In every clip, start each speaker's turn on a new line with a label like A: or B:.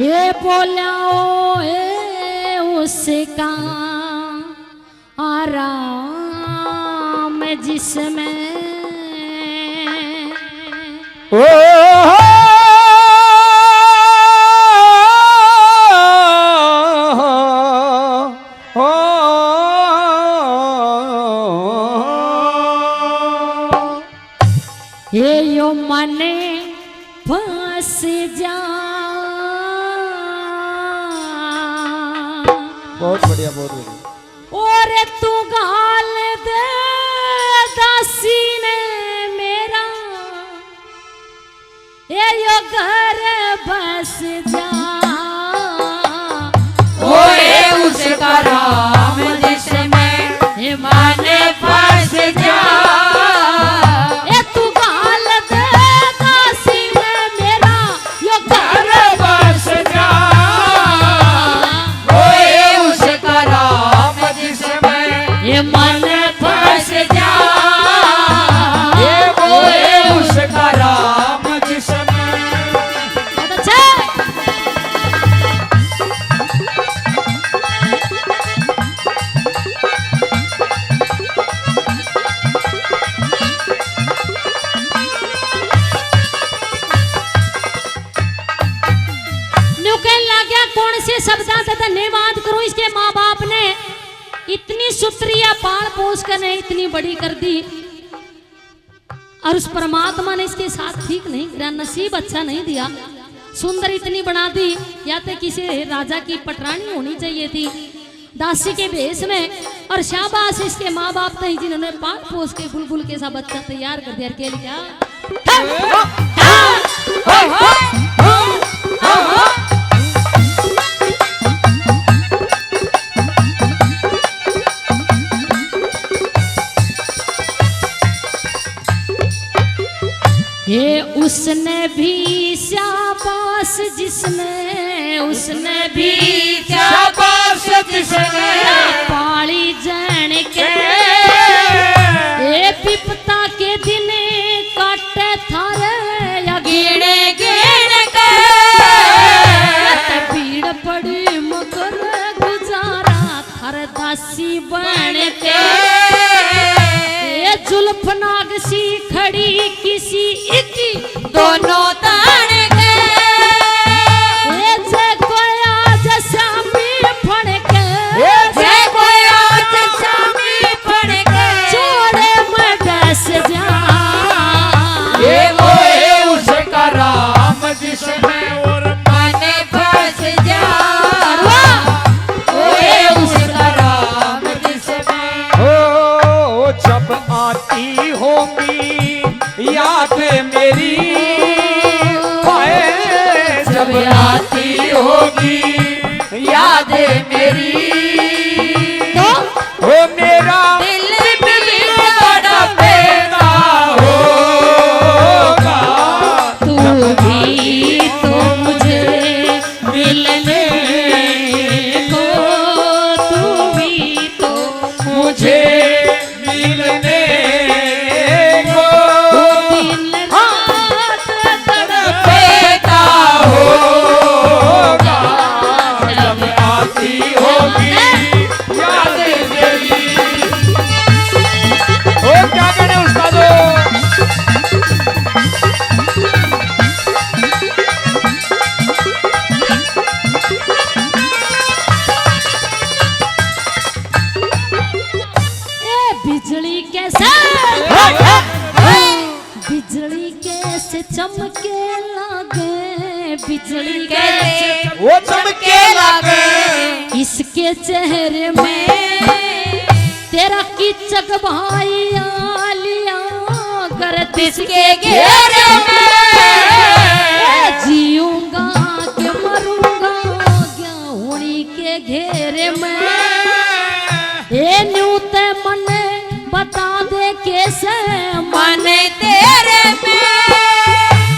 A: ये बोला उसका आराम जिसमें
B: ओ
A: ये यो मने फंस जा।
B: बहुत बढ़िया, बहुत बढ़िया।
A: और तू गाल दे दासी ने मेरा ये यो घर बस जा।
C: ओए उसका राम जिसमें ये माने फंस जा।
A: धन्यवाद करूं इसके माँ बाप ने इतनी सुत्रिया पाल पोस कर ने इतनी बड़ी कर दी और उस परमात्मा ने इसके साथ ठीक नहीं किया, नसीब अच्छा नहीं दिया। सुंदर इतनी बना दी, या तो किसी राजा की पटरानी होनी चाहिए थी दासी के भेष में। और शाबाश इसके माँ बाप थे जिन्होंने पाल पोस के बुलबुल के सा बच्चा तैयार कर दिया। के लिए ये उसने भी शाबाश जिसने, उसने भी
C: शाबाश जिसने
A: पाली जन के ये विपता के दिन काटे थारे या गिने गिने के भीड़ पड़ी मगर गुजारा थारे दासी बन के। ये जुल्फ नाग सी खड़ी किसी इकी
C: दोनों तान के
A: ये जे कोई आज शामी फड़ के
C: जे कोई आज शामी फड़ के
A: छोड़े मैं बस जा।
C: ये ओए उसका राम जिसमें और माने फंस जा। ओए उसका राम जिसमें
B: ओ जब आती होगी याद मेरी पाए,
C: जब आती होगी याद मेरी
A: तो
B: ओ मेरा
C: दिल भी बड़ा पैदा होगा।
A: तू भी तो मुझे मिलने को, तू भी तो
B: मुझे मिलने को
A: दिन रात तड़पे
C: पैदा
B: होगा। जब आती होगी याद मेरी। ओ क्या कहने उसका दो
A: बिजली कैसे बिजली कैसे चमके लागे, बिजली कैसे
B: वो चमके लागे
A: इसके चेहरे में तेरा कीचक भाई आलिया गर्दिश के घेरे में जीऊंगा के मरूंगा क्या होनी के घेरे में। ये न्यू ते मन बता दे कैसे
C: माने तेरे में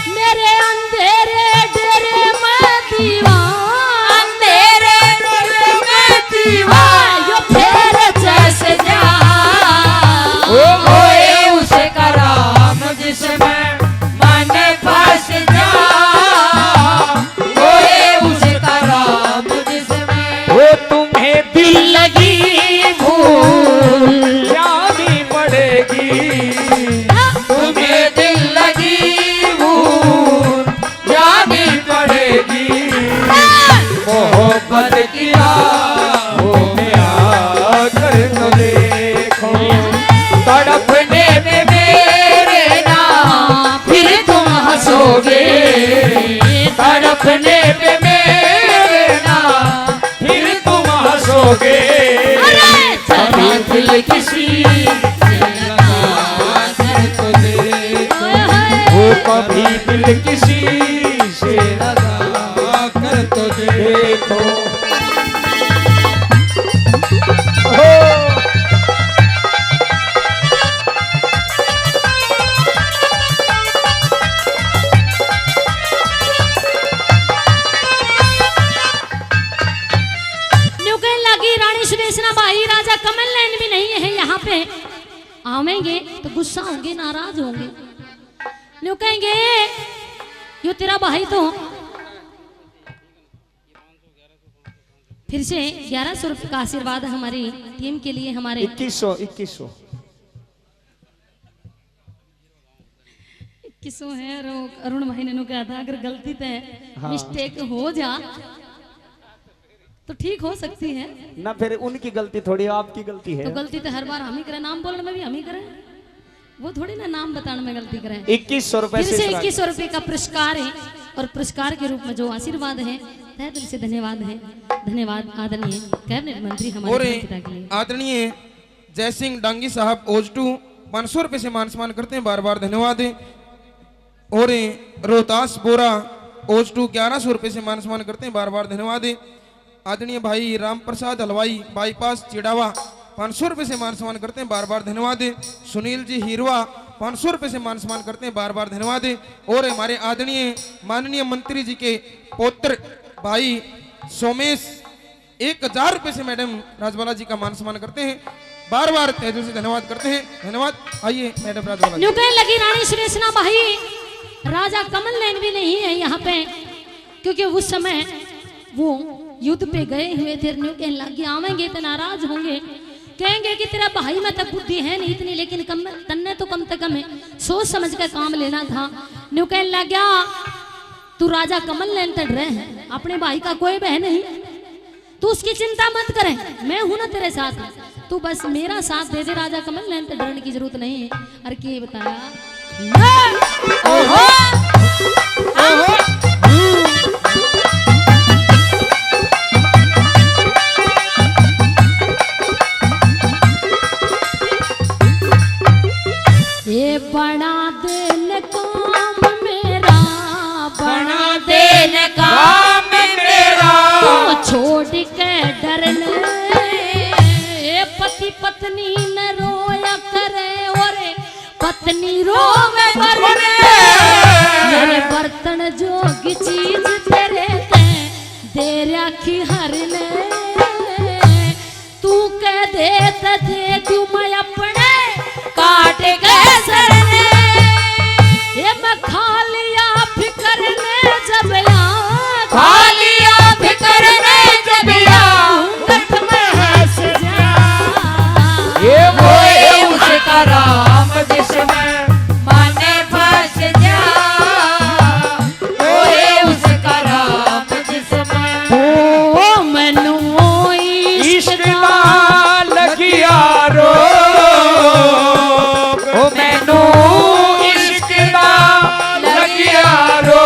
A: मेरे अंधेरे डेरे में दीवार,
C: अंधेरे में दीवार
A: यो फेर
C: जैसे जा। ओए उसका राम जिसमें माने फंस
B: किसी से लगा कर तो देखो, वो कभी दिल किसी से लगा कर तो देखो।
A: राजा कमल नैन भी नहीं है यहाँ पे, आवेंगे तो गुस्सा होंगे, नाराज होंगे, लो कहेंगे यो तेरा भाई तो। फिर से 1100 रुपये का आशीर्वाद हमारी टीम के लिए, हमारे
B: 2100
A: है। अरुण भाई ने कहा था अगर गलती पे मिस्टेक हो जा तो ठीक हो सकती है
B: ना, फिर उनकी गलती थोड़ी आपकी गलती है।
A: तो गलती तो हर बार हम ही करें, नाम बोलने में भी हम ही करें, वो थोड़ी ना नाम बताने में गलती करें।
B: 2100 रुपए
A: से 2100 रुपए का पुरस्कार है, और पुरस्कार के रूप में जो आशीर्वाद है तहे दिल से धन्यवाद है। धन्यवाद आदरणीय कैबिनेट मंत्री हमारे पिता के लिए।
D: आदरणीय जय सिंह डांगी साहब ओज2 500 रुपए से मान सम्मान करते हैं, बार बार धन्यवाद है। और रोहतास बोरा ओज2 1100 रुपए से मान सम्मान करते हैं, बार बार धन्यवाद है। आदरणीय भाई राम प्रसाद हलवाई बाईपास चिड़ावा 500 रुपए से मान सम्मान करते हैं, बार बार धन्यवाद है। सुनील जी हीरवा 500 रुपए से मान सम्मान करते हैं, बार बार धन्यवाद है। और हमारे आदरणीय माननीय मंत्री जी के पौत्र भाई सोमेश 1000 रुपए से मैडम राजबाला जी का मान सम्मान करते हैं, बार बार तहे दिल से धन्यवाद करते हैं। धन्यवाद। आइए मैडम राजबाला जी।
A: लगी रानी सुरेशना भाई, राजा कमल नैन भी नहीं है यहाँ पे, क्योंकि उस समय वो युद्ध पे गए हुए थे। कहने लगे आवेंगे तो नाराज होंगे, कहेंगे कि तेरा भाई में तो बुद्धि है नहीं इतनी, लेकिन तन्ने तो कम से कम है सोच समझ कर काम लेना था। न्यू कहने लग गया तू राजा कमल नैन तड़ रहे हैं, अपने भाई का कोई बहन नहीं, तू उसकी चिंता मत करे, मैं हूं ना तेरे साथ, तू बस मेरा साथ दे दे, राजा कमल नैन तड़ डरने की जरूरत नहीं है। अरे के बताया ये बड़ा दिन काम मेरा, बड़ा दिन काम मेरा, तो छोड़ के डरने पति पत्नी न रोया करे, और पत्नी रोवे मरने, मेरे बर्तन जोगी चीज तेरे ते दे राखी हर ने, तू कह दे तो दे तू मैं अपने काट गए सरने, ये मैं खा लिया फिकर ने जब यहाँ, खा लिया फिकर ने जब यहाँ, गट में हंस जा,
B: ये वो उसका राम जिसमें
C: माने फंस जा,
B: वो उसका राम जिसमें
A: ओ मैनू इश्क
B: इश्क लगिया रो, ओ मैनू इश्क लगिया रो,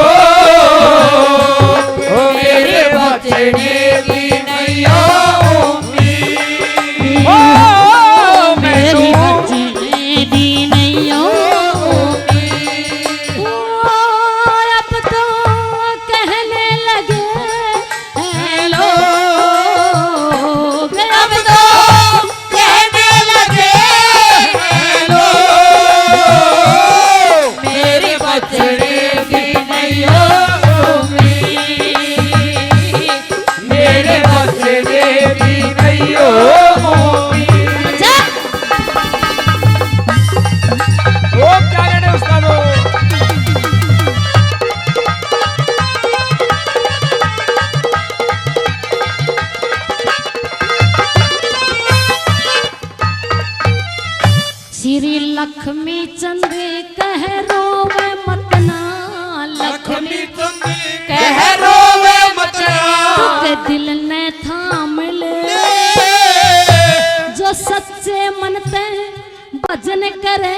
B: ओ मेरे बचने की नहीं उम्मीद, ओ
A: मेरी
B: मैनू
A: बचने दी नहीं अब तो कहने लगे हैं लोग, अब तो
C: कहने लगे हैं
B: मेरे बचने की नहीं उम्मीद, मेरे बचने की नहीं उम्मीद।
A: जा
B: वो क्या कहने उसका दो
A: श्री लक्ष्मी चंद कह रोवे मतना, लक्ष्मी
C: कह रोवे मतना,
A: के दिल ने थाम ले, जो सच्चे मन ते भजन करे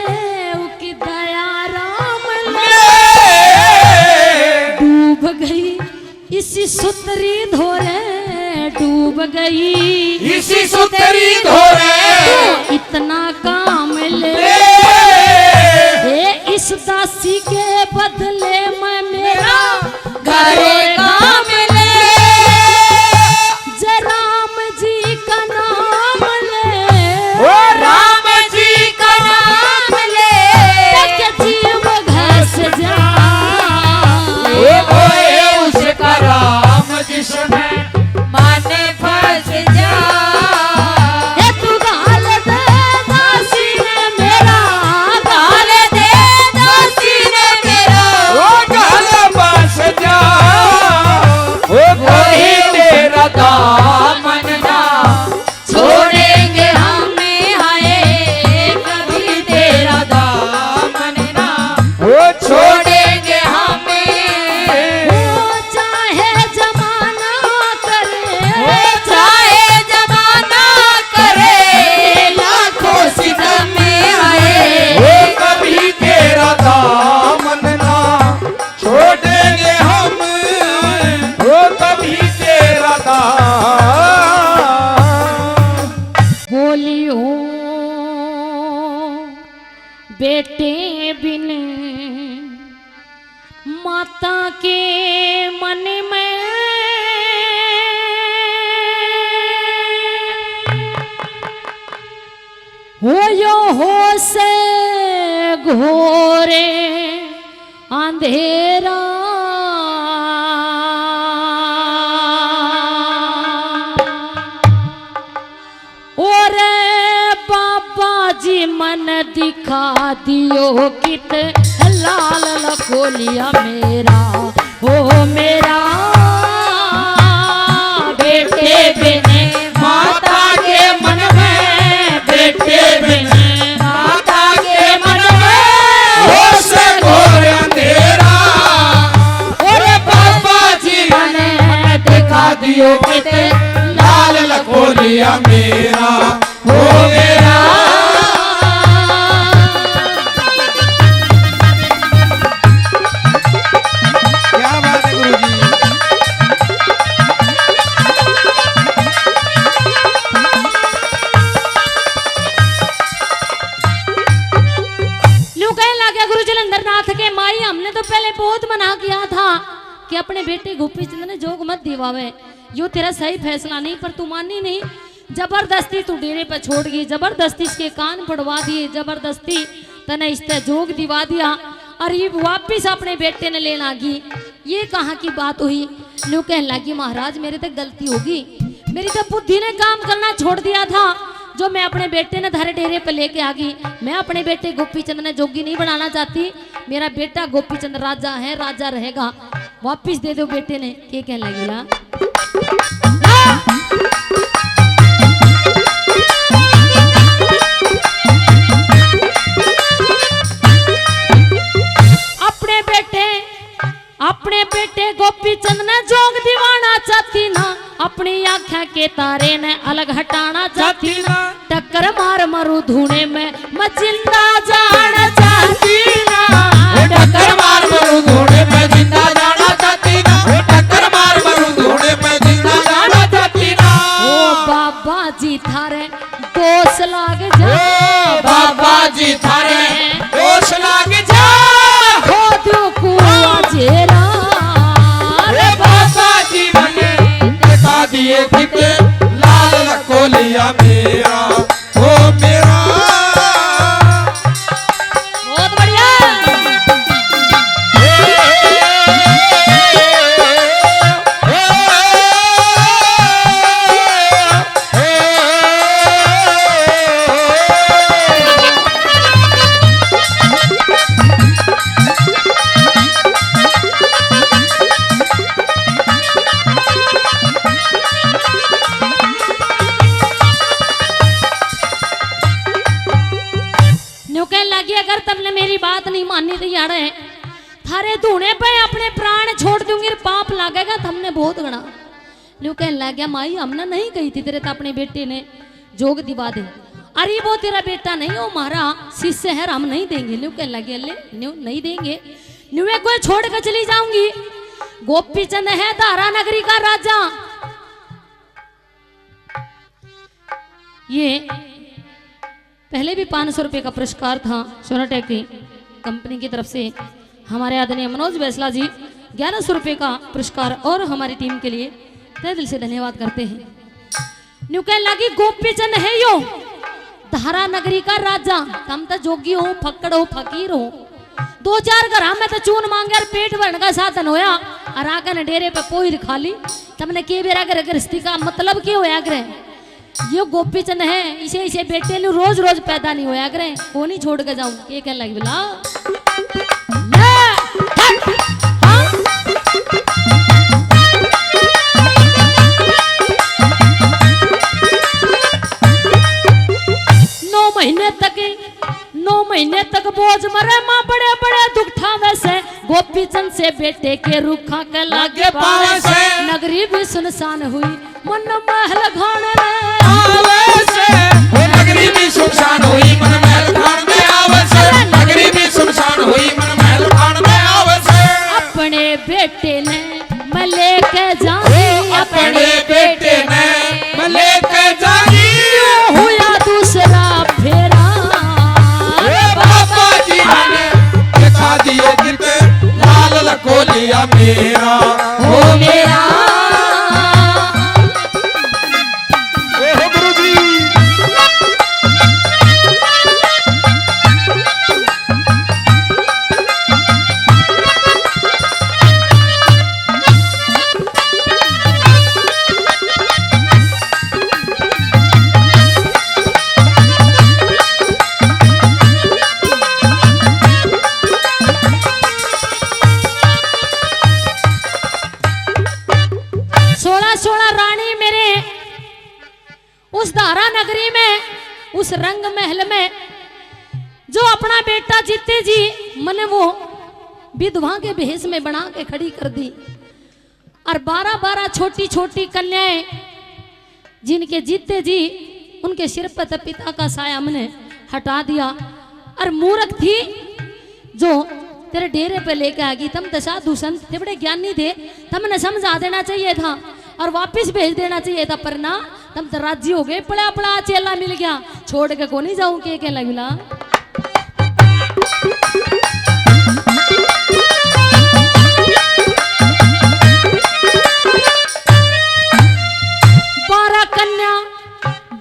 A: उकी दया राम ले, डूब गई इसी सुतरी धोरे, डूब गई
C: इसी सुतरी धोरे,
A: इतना काम ले इस दासी के बदले में मेरा
C: घरे काम ले
A: जय राम जी का नाम ले
B: ओ
C: राम जी का नाम ले
A: तक जीव घस जा
C: होए उसका राम जिसमें माने फंस जा
A: तू गाल दे दासी ने मेरा
C: गाल दे दासी ने मेरा
B: ओ गाल बस जा ओ
C: वही तेरा दामन ना छोड़ेंगे हमें हाय कभी तेरा दामन ना
B: ओ
C: छोड़ेंगे हमें
A: वो चाहे जमाना करे
C: चाहे जमाना करे लाखों सितम में आए
B: ओ कभी तेरा दामन ना छोड़ेंगे हम ओ कभी तेरा
A: बोली हो बेटे बिन माता के मन में हो से घोरे अंधेरा और बाबा जी मन दिखा दियो कित लाल लखोलिया मेरा हो मेरा बेटे बिने
C: माता के मन में बेटे बिन माता के मन में
B: होश घोर अंधेरा
A: और
C: बाबा जी
A: बने
C: दिखा दियो किते
B: लाल लखोलिया मेरा हो मेरा क्या बात है गुरुजी
A: यूं कहने लगे गुरु जलंधरनाथ के माई हमने तो पहले बहुत मना किया था कि अपने बेटे गोपी चंद ने जोग मत दिवावे यो तेरा सही फैसला नहीं पर तू मानी नहीं जबरदस्ती तू डेरे पर छोड़ गई जबरदस्ती इसके कान पड़वा दिए जबरदस्ती तने इससे जोग दिवा दिया और ये वापिस अपने बेटे ने लेना गई ये कहाँ की बात हुई यूं कहने लगी महाराज मेरे तक गलती होगी मेरी तो बुद्धि ने काम करना छोड़ दिया था जो मैं अपने बेटे ने धारे डेरे पे लेके आ गई मैं अपने बेटे गोपी चंद ने जोगी नहीं बनाना चाहती मेरा बेटा गोपी चंद राजा है राजा रहेगा वापिस दे दो बेटे ने के कहने लगी ला अपने बेटे गोपी चंद ने जोग दीवाना चाहती ना अपनी आंखें के तारे ने अलग हटाना चाहती ना टक्कर मार मरु धूने में मैं जिंदा जाना चाहती ना
B: टक्कर मार मरू धोने में जिंदा जाना चाहती ना टक्कर मार मरू धोने में जिंदा जाना चाहती ना
A: ओ बाबा जी थारे दोष लाग जा
B: बाबा जी थारे दोष लाग जा
A: हो दो कुआ जेरा
B: अरे बाबा जी मने दिखा दिए किते लाल लखोलिया मेरा ओ मेरा
A: बहुत बढ़िया अगर तुमने मेरी बात नहीं माननी तैयार है थारे धूने पे अपने प्राण छोड़ दूंगी पाप लागेगा तुमने बहुत गणा न्यू कहने लग गया माई हमने नहीं कही थी तेरे तो अपने बेटे ने जोग दिवा दे अरे वो तेरा बेटा नहीं हो हमारा शिष्य है हम नहीं देंगे न्यू कहने लगे अल्ले न्यू नहीं देंगे न्यू मैं कोई छोड़ कर चली जाऊंगी गोपी चंद है धारा नगरी का राजा ये पहले भी 500 रुपये का पुरस्कार था सोनाटेक की कंपनी की तरफ से। हमारे आदरणीय मनोज बैसला जी 1100 रुपये का पुरस्कार और हमारी टीम के लिए तहे दिल से धन्यवाद करते हैं। न्यू कहने लगी गोपी चंद है यो धारा नगरी का राजा, तम तो जोगी हो फक्कड़ हो फकीर हो, 2-4 घर में तो चून मांगे और पेट भरने का साधन होया और आकर ने डेरे पे पोई खा ली। तमने के बेरा कर गृहस्थी का मतलब क्या होया करे, ये गोपी चंद है इसे इसे बेटे ने रोज रोज पैदा नहीं होया करे, वो नहीं छोड़ के जाऊं ये कहने लगी बोला हाँ? 9 महीने तक बोझ मरे माँ बड़े बड़े दुख ठावे से, गोपी चंद से बेटे के रुखा के लागे पावे से, नगरी भी सुनसान हुई मन महल घाण
B: आवे से, वो नगरी भी सुनसान हुई मन महल घाण में आवे से, नगरी भी सुनसान हुई मन महल घाण में आवे से।
A: अपने बेटे ने मैं लेके जाऊं,
B: अपने बेटे ने मैं लेके जाऊं,
A: हुआ दूसरा फेरा
B: बाबा जी ने दिखा दिए जिते लाल लकोलिया मेरा हो मेरा। ओह गुरुजी
A: उस धारा नगरी में उस रंग महल में जो अपना बेटा जीते जी मने वो विधवा के भेष में बना के खड़ी कर दी और 12-12 छोटी छोटी कन्याएं जिनके जीते जी उनके सिर पर पिता का साया मैंने हटा दिया और मूर्ख थी जो तेरे डेरे पे लेके आ गई। तुम तो साधु संत थे, बड़े ज्ञानी थे, तुमने समझा देना चाहिए था और वापस भेज देना चाहिए था, पर ना तुम तो राजी हो गए। पड़ा पड़ा चेला मिल गया छोड़ के को नहीं जाऊं के लगला।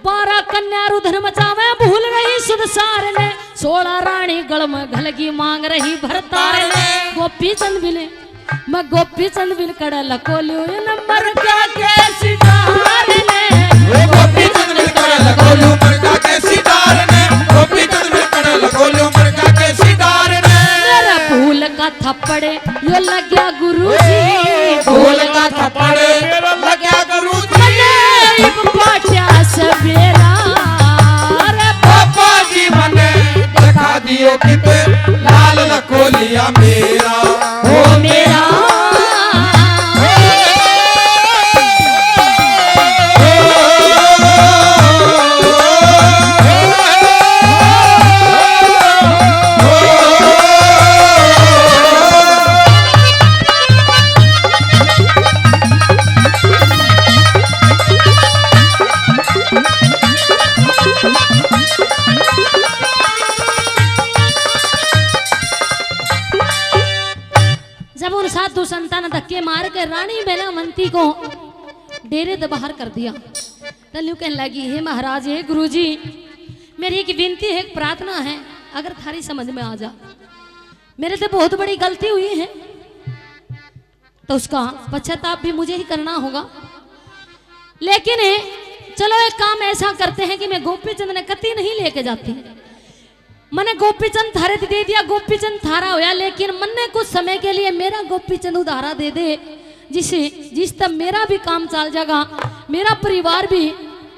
A: बारह कन्या रुधन मचावे भूल रही सुदसार ने, 16 रानी गल में घलगी मांग रही भरतार ने। गोपी चंद बिले मैं गोपी चंद बिल कड़ा लकोलियो नंबर क्या के सितार ने,
B: गोपी चंद बिल कड़ा लकोलियो मरका के सितार ने, गोपी चंद बिल कड़ा लकोलियो मरका के सितार ने।
A: मेरा फूल का थप्पड़े यो लग गया गुरुजी,
B: फूल का थप्पड़े लग गया गुरुजी,
A: पाटिया सवेरा
B: रे पापा जी मने दिखा दियो किते लाल लकोलिया मेरा हो मेरा।
A: साधु संतान धक्के मार के रानी बेलामंती को डेरे से बाहर कर दिया। तल्लू कहने लगी हे महाराज हे गुरुजी मेरी एक विनती है, एक प्रार्थना है, अगर थारी समझ में आ जा, मेरे से बहुत बड़ी गलती हुई है तो उसका पश्चाताप भी मुझे ही करना होगा। लेकिन चलो एक काम ऐसा करते हैं कि मैं गोपी चंद ने कति नहीं लेके जाती, मैंने गोपी चंद थारे दे दिया, गोपी चंद थारा होया, लेकिन मन ने कुछ समय के लिए मेरा गोपी चंद उधारा दे दे, जिस तब मेरा भी काम चल जाएगा, मेरा परिवार भी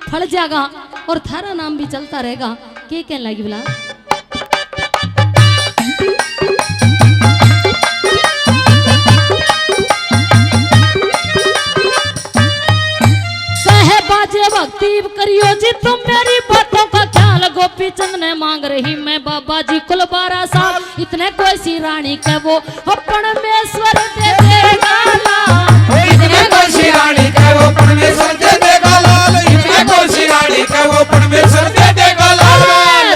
A: फल जाएगा और थारा नाम भी चलता रहेगा। के कहने लगी बोला कहे बाजे भक्ति करियो जी तुम मेरी बातों का ख्याल। गोपी चंद ने मांग रही मैं बाबा जी कुल 12 साल, इतने कोई सी रानी के वो परमेश्वर दे देगा लाल,
B: इतने कोई सी रानी के वो परमेश्वर दे देगा लाल, इतने कोई सी रानी के वो परमेश्वर दे देगा लाल।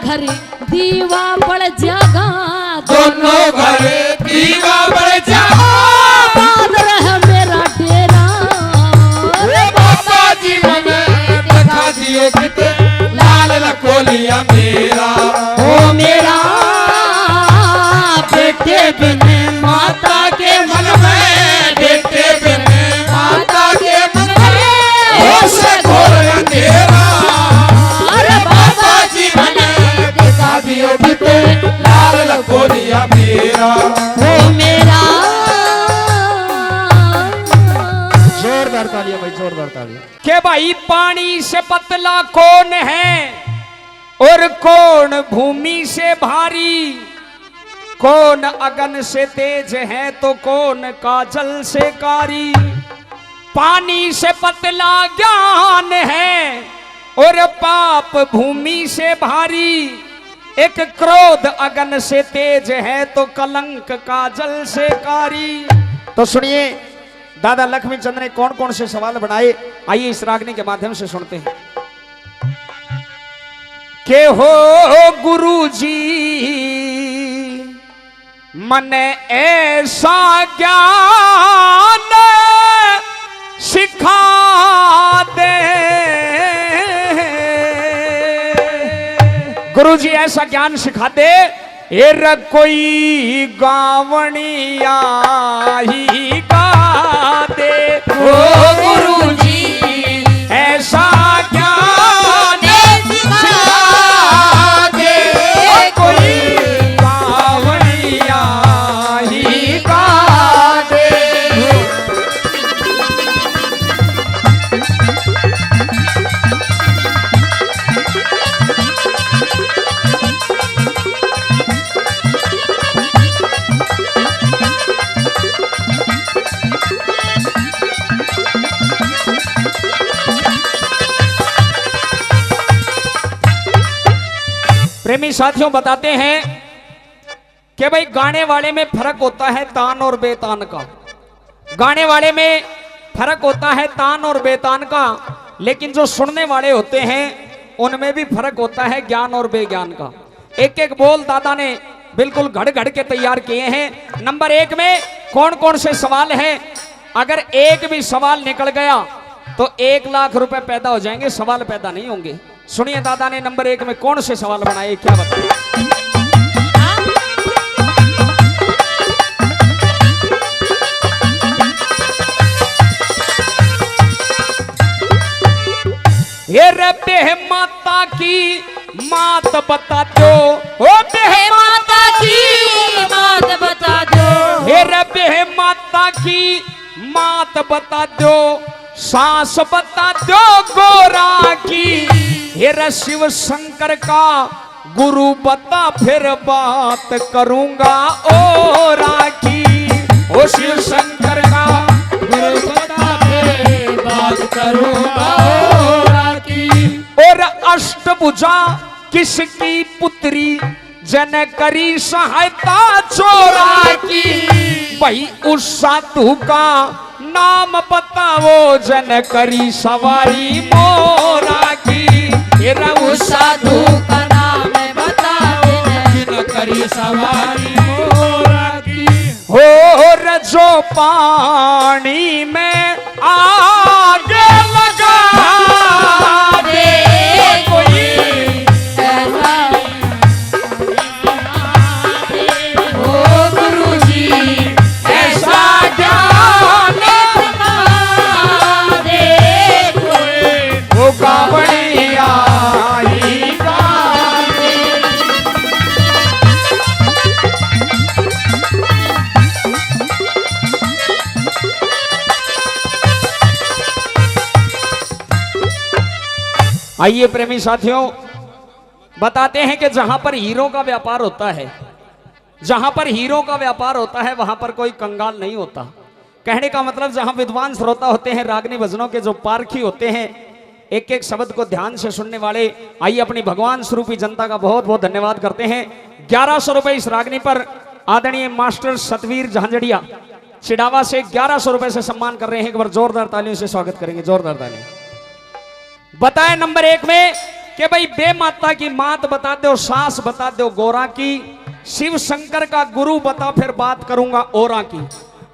A: घर दीवा पड़ जागा,
B: दोनों घर दीवा बढ़ जा।
A: बादर है मेरा डेरा,
B: बाबा जी मने दिखा दियो कित लाल लकोलिया मेरा।
A: ओ मेरा बेटे बिन माता के
B: मन में बेटे बिन माता के मन में होश घोर अंधेरा।
A: अरे
B: बाबा जी मने दिखा दियो कित लाल लकोलिया मेरा।
A: ओ मेरा
E: जोरदार तालियां भाई, जोरदार तालियां।
F: के भाई पानी से पतला कौन है और कौन भूमि से भारी, कौन अगन से तेज है तो कौन काजल से कारी। पानी से पतला ज्ञान है और पाप भूमि से भारी, एक क्रोध अगन से तेज है तो कलंक काजल से कारी।
E: तो सुनिए दादा लक्ष्मी चंद ने कौन कौन से सवाल बनाए, आइए इस रागनी के माध्यम से सुनते हैं।
F: के हो गुरुजी मन ऐसा ज्ञान सिखा दे, गुरुजी ऐसा ज्ञान सिखा दे, एर कोई गावणिया ही गा दे। ओ गुरुजी ऐसा ज्ञान सिखा दे, कोई गावणिया ही गा दे। प्रेमी साथियों बताते हैं कि भाई गाने वाले में फर्क होता है तान और बेतान का, गाने वाले में फर्क होता है तान और बेतान का, लेकिन जो सुनने वाले होते हैं उनमें भी फर्क होता है ज्ञान और बेज्ञान का। एक एक बोल दादा ने बिल्कुल घड़ घड़ के तैयार किए हैं। नंबर 1 में कौन कौन से सवाल हैं, अगर एक भी सवाल निकल गया तो 1 लाख रुपए पैदा हो जाएंगे, सवाल पैदा नहीं होंगे। सुनिए दादा ने नंबर 1 में कौन से सवाल बनाए, क्या बताए। ये रे बेह माता की मात बता दो, ओ बेह माता की
C: बात बता दो,
F: हे रे बेह माता की मात बता दो, सास बता दो गोरा की, हे रे शिव शंकर का गुरु बता फिर बात करूंगा ओ राखी। ओ शिव शंकर का गुरु बता फिर बात करूंगा ओ राखी। और अष्टभुजा किसकी पुत्री जन करी सहायता चोरा की, वही उस साधु का नाम बताओ जन करी सवारी मोरा की। तेरा उस साधु का नाम बताओ जन करी सवारी मोरा की। हो रजो पानी में आगे लगा दे कोई ऐसा, ओ गुरुजी ऐसा ज्ञान दे कोई, वो गावड़िया ही गा दे। आइए प्रेमी साथियों, बताते हैं कि जहां पर हीरो का व्यापार होता है, जहां पर हीरो का व्यापार होता है वहां पर कोई कंगाल नहीं होता। कहने का मतलब जहां विद्वान श्रोता होते हैं, रागनी भजनों के जो पारखी होते हैं, एक एक शब्द को ध्यान से सुनने वाले, आइए अपनी भगवान स्वरूपी जनता का बहुत बहुत धन्यवाद करते हैं। 1100 रुपए इस रागनी पर आदरणीय मास्टर सतवीर झांझड़िया चिड़ावा से 1100 रुपए से सम्मान कर रहे हैं। एक बार जोरदार तालियों से स्वागत करेंगे, जोरदार तालियां। बताएं नंबर 1 में कि भाई बे माता की मात बता दो, सास बता दो गोरा की, शिव शंकर का गुरु बता फिर बात करूंगा ओरा की,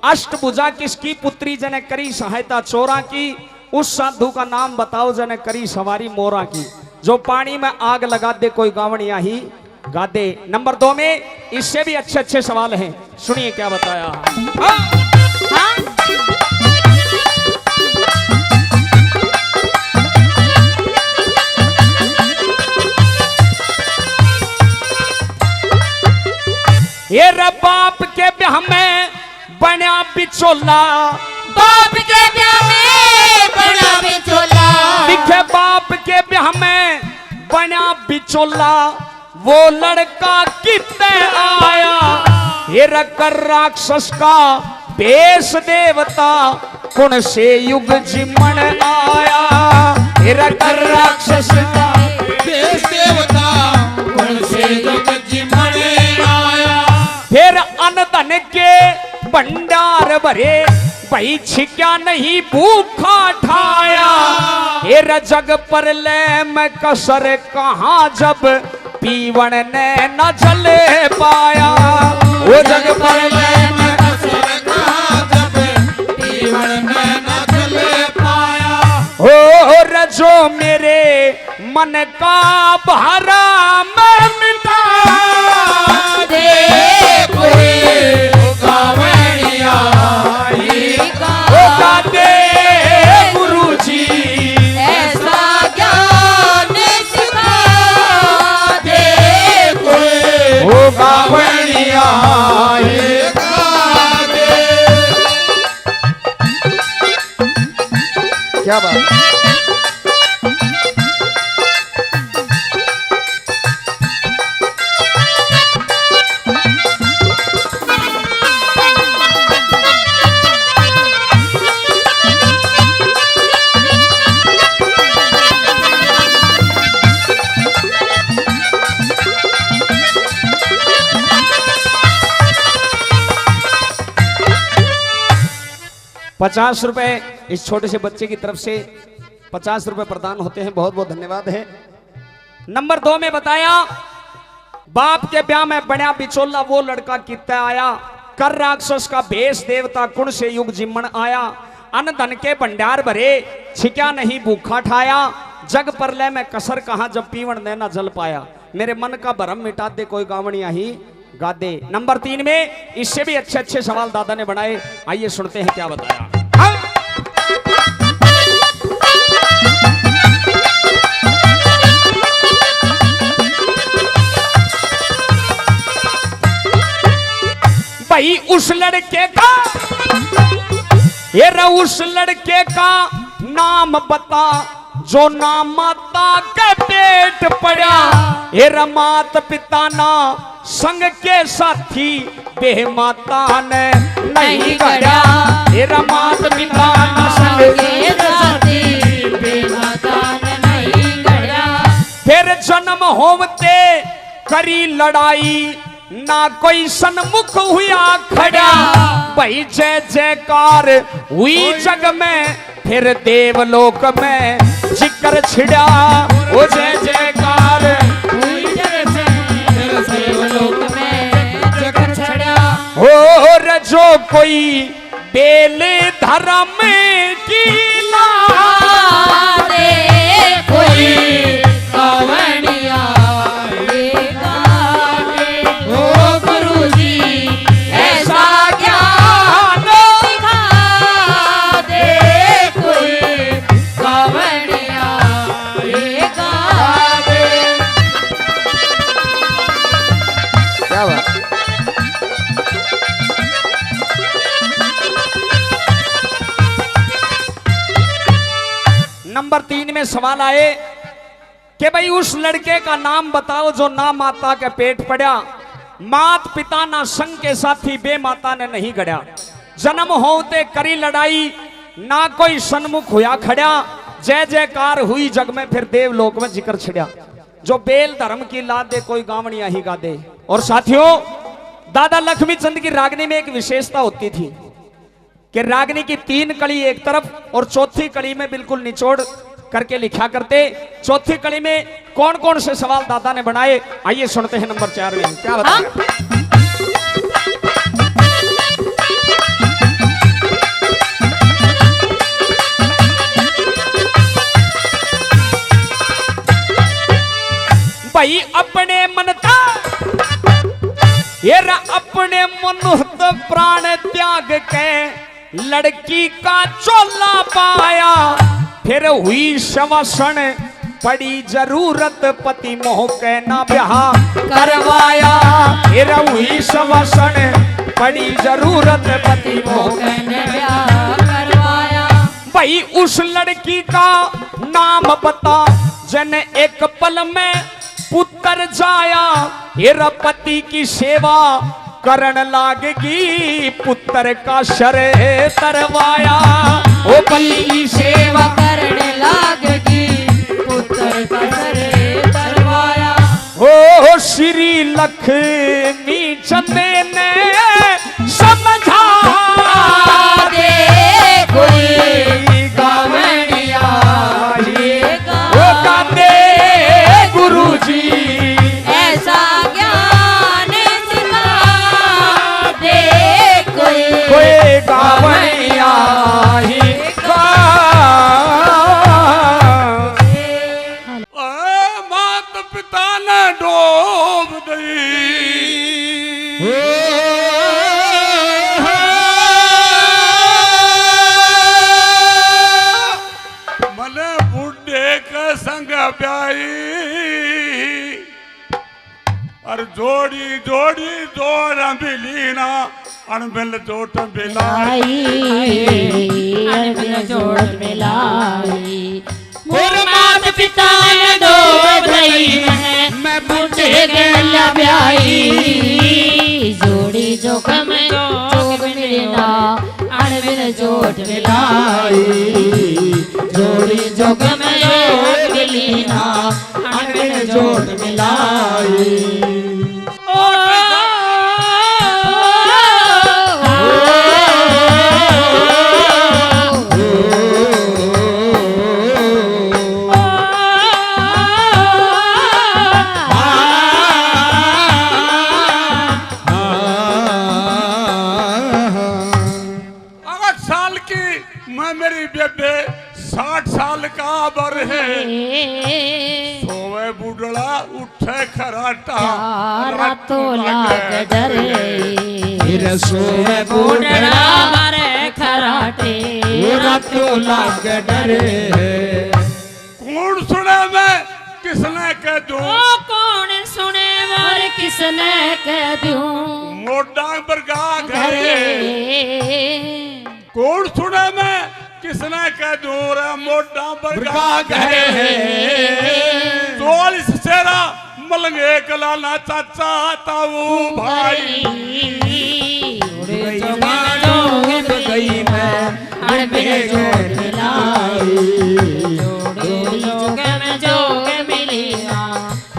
F: अष्टभुजा किसकी पुत्री जने करी सहायता चोरा की, उस साधु का नाम बताओ जने करी सवारी मोरा की, जो पानी में आग लगा दे कोई गावड़िया ही गा दे। नंबर 2 में इससे भी अच्छे अच्छे सवाल हैं, सुनिए क्या बताया। ये रे बाप के ब्याह में बना बिचोला,
C: बाप के ब्याह में बड़ा बिचौला,
F: दिखे बाप के ब्याह में बना बिचोला, वो लड़का कितने आया, ये रकर राक्षस का बेस देवता, कौन से युग जिमन आया, ये रकर राक्षस का
B: देश देवता कौन से युग जिमन आया।
F: फिर अनधन के भंडार भरे, भाई छिक्या नहीं भूखा ठाया, हेर जग पर ले मैं कसर कहाँ जब पीवन ने न जले पाया, वो जग पर ले मैं
B: कसर कहाँ जब पीवन में न चले पाया।
F: हो रजो मेरे मन का भारा मैं मिटा
C: दे कोई
B: गावड़िया
F: गा दे गुरुजी,
C: ऐसा ज्ञान सिखा दे कोई
F: ओ
B: गावड़िया गा दे।
E: क्या बात। ₹50 इस छोटे से बच्चे की तरफ से ₹50 प्रदान होते हैं, बहुत बहुत धन्यवाद है।
F: नंबर 2 में बताया बाप के ब्याह में बड़ा बिचोला, वो लड़का कितना आया, कर राक्षस का भेष देवता, कुण से युग जिमन आया, अन्न धन के भंडार भरे, छिक्या नहीं भूखा ठाया, जग पर ले में कसर कहा जब पीवन ने न जल पाया, मेरे मन का भरम मिटा दे कोई गावड़िया ही गा दे। नंबर 3 में इससे भी अच्छे अच्छे सवाल दादा ने बनाए, आइए सुनते हैं क्या बताया। भाई उस लड़के का, ये उस लड़के का नाम बता, जो नाम माता के पेट पड़ा, ये मात पिता ना संग के साथी, बे माता ने नहीं गड़ा, ये मात पिता ना संग के
C: साथी, बे माता ने नहीं गड़ा।
F: फिर जन्म होवते करी लड़ाई, ना कोई सन्मुख हुआ खड़ा, भाई जय जयकार हुई जग में, फिर देवलोक में जिक्र छिड़ा, ओ जय जयकार
C: हुई जग में, फिर देवलोक में जिक्र छड़ा।
F: हो रजो कोई बेल धर्म की ला
C: दे कोई गावड़िया गा दे, ओ गुरुजी ऐसा ज्ञान सिखा दे कोई गावड़िया गा दे।
E: क्या बात।
F: नंबर 3 में सवाल आए कि भाई उस लड़के का नाम बताओ जो ना माता के पेट पड़ा, मात पिता ना संग के साथी, बे माता ने नहीं गड़ा, जन्म होते करी लड़ाई, ना कोई सन्मुख हुआ खड़ा, जय जयकार हुई जग में, फिर देवलोक में जिक्र छिड़ा, जो बेल धर्म की ला दे कोई गावड़िया ही गा दे। और साथियों, दादा लक्ष्मी चंद की रागनी में एक विशेषता होती थी कि रागनी की 3 कड़ी एक तरफ और चौथी कड़ी में बिल्कुल निचोड़ करके लिखा करते। चौथी कड़ी में कौन कौन से सवाल दादा ने बनाए, आइए सुनते हैं नंबर 4 में क्या बताया। भाई अपने मनता येरा अपने मनुष्य प्राण त्याग के लड़की का चोला पाया, फिर हुई शवसन पड़ी जरूरत पति मोह के ना ब्याह करवाया। फिर हुई शवसन पड़ी जरूरत पति मोह के ना ब्याह करवाया। भाई उस लड़की का नाम बता जन एक पल में पुत्र जाया, हेरा पति की सेवा करण लागेगी पुत्र का शर तरवाया। ओ पति की सेवा करण लागेगी पुत्र का शर तरवाया। ओ श्री लक्ष्मी चंदे ने समझा दे कोई गावनिया वो गाते गुरुजी
A: ऐसा ज्ञान सिखा दे
F: कोई गावैया ही
B: मात पिता ने डोब दी मने बुढ़े के संग प्याई और जोड़ी जोड़ी जोड़ मिली ना अनबिल जोट मिलाई
A: जोड़ मिलाई। मोर मात पिता ने डोब रही है, मैं बूढ़े गला ब्याई। जोड़ी जोखम जोग मिलना अनबिन जोट मिलाई। जोड़ी जोखम जोग मिलना अनबिन जोट मिलाई।
B: मेरी बेबे 60 साल का बर है, सोवे बुढ़ड़ा उठे खराटा
A: रातों लाग डरे।
E: सोवे बुढ़ड़ा
A: हरे खराटे
E: रातों लाग डरे।
B: कौन सुने मैं किसने कह दूं,
A: कौन सुने और किसने कह दूं,
B: मोटा बरगा घरे। कौन सुने मैं किसने कह दूं रे मोटा बरगा घरे। 44 सेरा मलंगे कलाना चाचा ताऊ भाई।
E: गई मैं अड़बे जोड़ मिलाई।
A: जोग में जोग मिली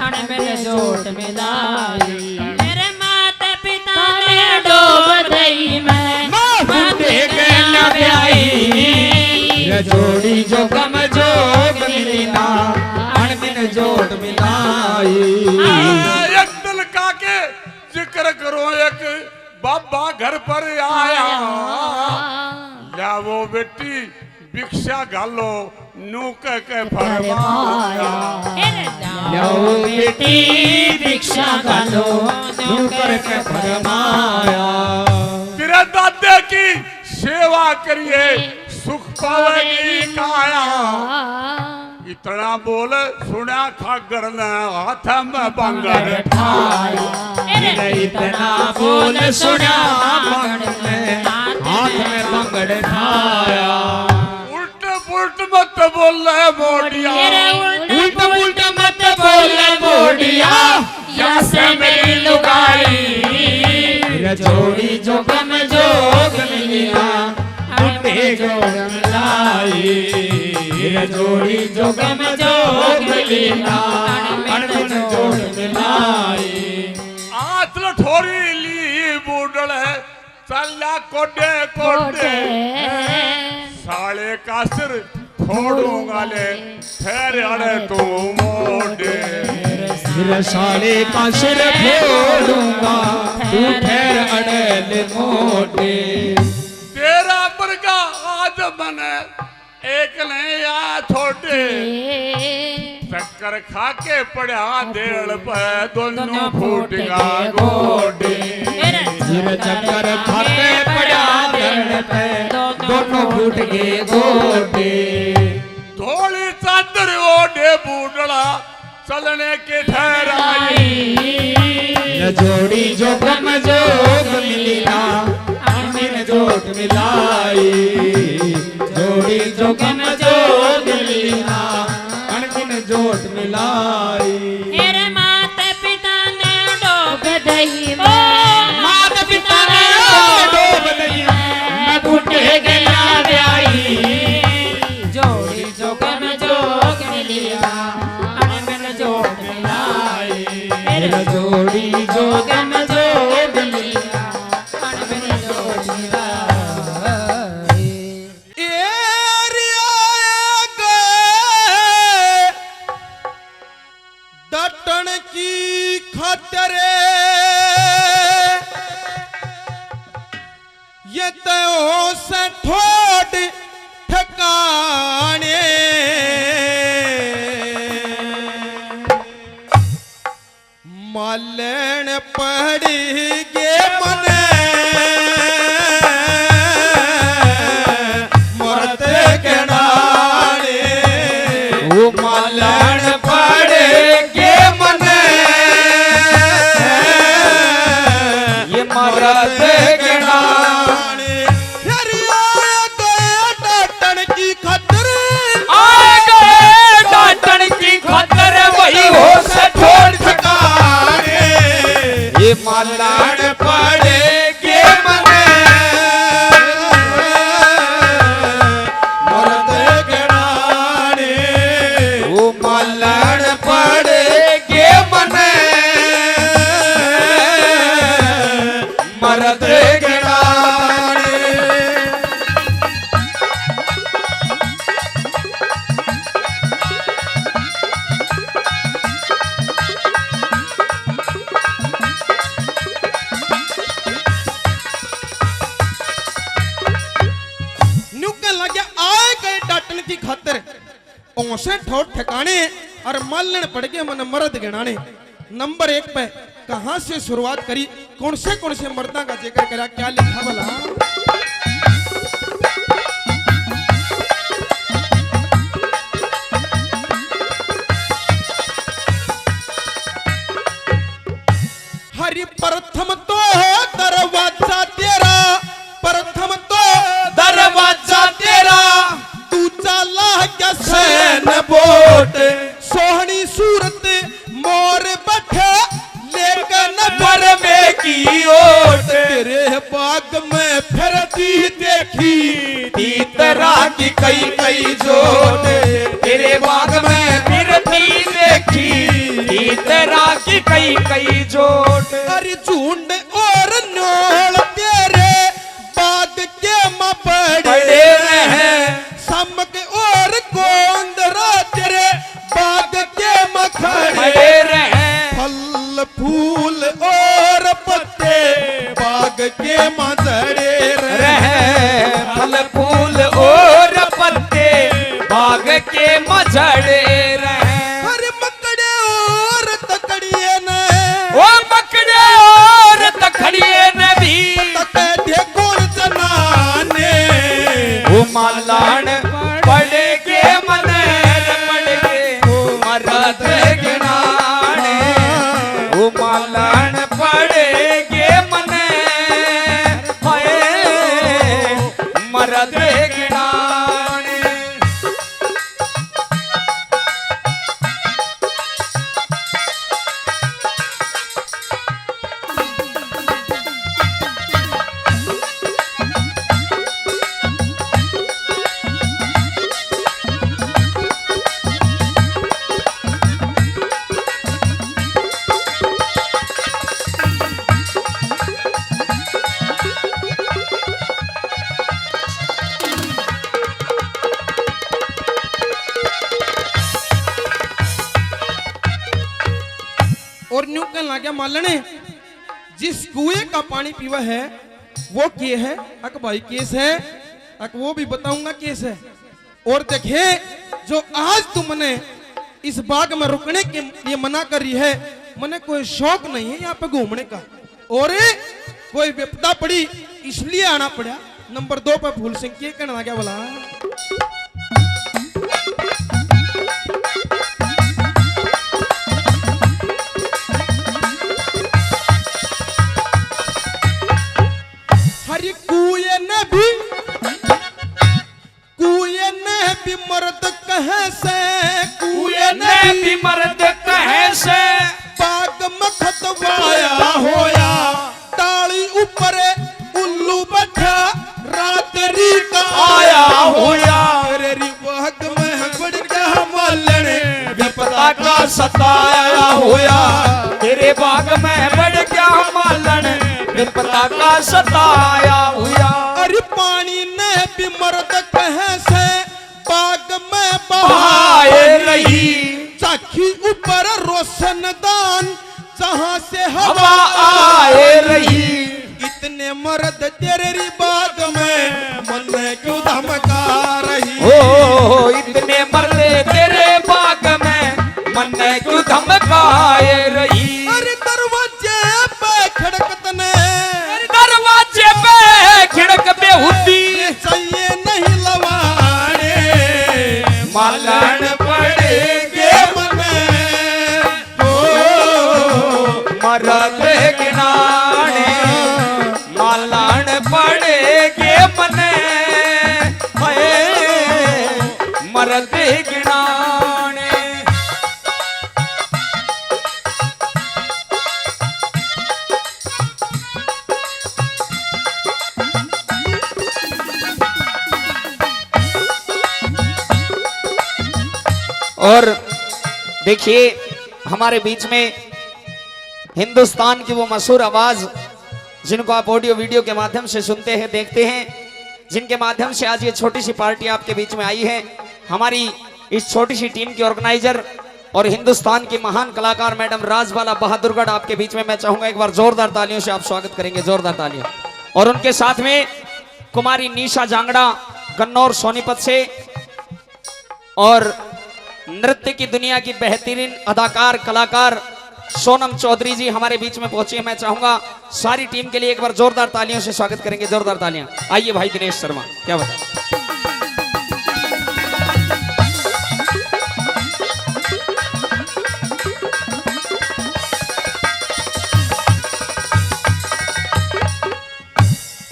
A: अड़बे जोड़ मिलाई। मेरे माता पिता ने डोब दई मैं माते गला ब्याई।
E: जोड़ी जो कम जोग मिलना अनबिन जोड़ मिलाई।
B: एक दिल का के जिक्र करो, एक बाबा घर पर आया। या वो बेटी भिक्षा घालो नूक के फरमाया।
E: लो बेटी भिक्षा घालो नूकर के फरमाया।
B: तेरे दादे की सेवा करिए सुख पावेगी काया। इतना बोल सुना खागर ने हाथ में बंगर
E: ठाया। इतना बोल सुना हाथ में बंगड़ ठाया।
B: उल्ट पुल्ट मत बोल मोड़िया,
A: उल्ट पुल्ट मत बोल बोडिया। या से मेरी लुगाई
E: जोड़ी जो कम जोग मिलिया अनबे जोड़ मिलाई। जोड़ी जो कम जोग मिलिया अनबिन जोड़ मिलाई।
B: आत लठोरी ली बूढ़ल चला कोडे कोडे। साले का सिर फोड़ूंगा ले ठहर अड़े तू मोटे
C: रसाले का सिर फोड़ूंगा तू ठहर अड़ल मोटे
B: तेरा बरगा आज बने एक ने या छोटे चक्कर खा के पड़ा देड़ पे दोनों फूट गा गोडे
C: सिर चक्कर खाते पड़ा दर पे दोनों फूट गए गोडे
B: थोड़ी चादर ओढ़े बूढ़ड़ा चलने के ठहराई
C: न जोड़ी जो गम जोग मिला अमीन जोट मिलाई जोड़ी जो गम जोग मिला अमीन जोट मिलाई
A: मेरे माता पिता ने डोब दई
C: माता पिता ने डोब दई मैं बूटे गला आई
A: जोड़ी जो गम जोग मिलिया अनमन जोग मिलाई
C: मेरा जोड़ी जो गम जोग मिला
A: अनमन जोग मिलाई
D: डटन की खातरे ये तो से ठोड ठिकाने मालन पड़ी गे मने मरते गणाने
C: वो मालन पड़े के मने ये मरद
D: गणाने फिर आया गया डटन की खातर
C: आ गए डांटन की खातर वही हो से छोड़
D: ठिकाने
C: ये मालान पड़े के मने
D: मरद गणाने
C: वो मालान पड़े के मने मरद
D: गणाने न्यूकन लगे आए गए डाटन की खातर औसे ठोट ठिकाने और मालन पड़ गए मन मर्द गिनाने नंबर 1 पे कहां से शुरुआत करी कौन से मर्दा का जिक्र करा क्या लिखा भला हरि प्रथम तो दरवाजा तेरा प्रथम तो दरवाजा तेरा दूजा लाह क्या सैन बोट सोहनी सूरत मोर बैठे लेकिन बरमे की ओट तेरे बाग में फिरती देखी तीतरा की कई जोट
C: तेरे बाग में फिरती देखी तीतरा की कई जोट
D: अरे झुंड और नोल तेरे बाग के में पड़े रहे समक और गोंदरा तेरे बाग के में खड़े
C: रहे
D: फल फूल और पत्ते बाग के में जड़े
C: रहे फल फूल और पत्ते बाग के मजड़े रहे
D: हर मकड़े और तकड़िए ने
C: ओ मकड़े और तखड़िए ने भी
D: तकड़े कौन जनाने
C: वो मालान पड़े के मने पड़े के मरद गिनाने वो मालान पड़े के मने हाय मरद गिनाने
D: लग गया मालने जिस कुएं का पानी पीवा है वो के है अक भाई केस है अक वो भी बताऊंगा केस है। और देखे जो आज तुमने इस बाग में रुकने के लिए मना कर रही है, मने कोई शौक नहीं है यहाँ पे घूमने का और कोई विपदा पड़ी इसलिए आना पड़ा। नंबर 2 पे फूल सिंह के कहना क्या बोला हरी कुएं ने भी मर्द कहे से
F: कुएं ने भी मर्द कहे से
D: बाग में खतवाया होया टाली ऊपर उल्लू बैठा रात्रि का
F: आया होया
D: तेरी बाग में बढ़ गया मालन
F: विपदा का सताया होया तेरे बाग में बढ़ गया मालन विपदा का सताया होया।
D: अरे पानी ने भी मर्द कहे से बाग में
F: बहाए
D: बहाए
F: रही
D: चाखी ऊपर रोशनदान जहां से
F: हवा आए रही
D: इतने मर्द तेरी बाग में मन क्यों धमका रही
F: ओ इतने मर्द तेरे बाग में मन क्यों धमकाए रही।
D: अरे दरवाजे पे खड़कत ने
F: दरवाजे पे खिड़क बेहुदी
D: चाहिए नहीं लवाने
F: मालन पड़ेगे
D: मने
F: मरद गिनाने मालन पड़ेगे मने मरद गिनाने। और देखिए हमारे बीच में हिंदुस्तान की वो मशहूर आवाज जिनको आप ऑडियो वीडियो के माध्यम से सुनते हैं देखते हैं, जिनके माध्यम से आज ये छोटी सी पार्टी आपके बीच में आई है, हमारी इस छोटी सी टीम की ऑर्गेनाइजर और हिंदुस्तान की महान कलाकार मैडम राजबाला बहादुरगढ़ आपके बीच में मैं चाहूंगा एक बार जोरदार तालियों से आप स्वागत करेंगे, जोरदार तालियां। और उनके साथ में कुमारी निशा जांगड़ा गन्नौर सोनीपत से और नृत्य की दुनिया की बेहतरीन अदाकार कलाकार सोनम चौधरी जी हमारे बीच में पहुंचे। मैं चाहूंगा सारी टीम के लिए एक बार जोरदार तालियों से स्वागत करेंगे, जोरदार तालियां। आइए भाई दिनेश शर्मा, क्या बता।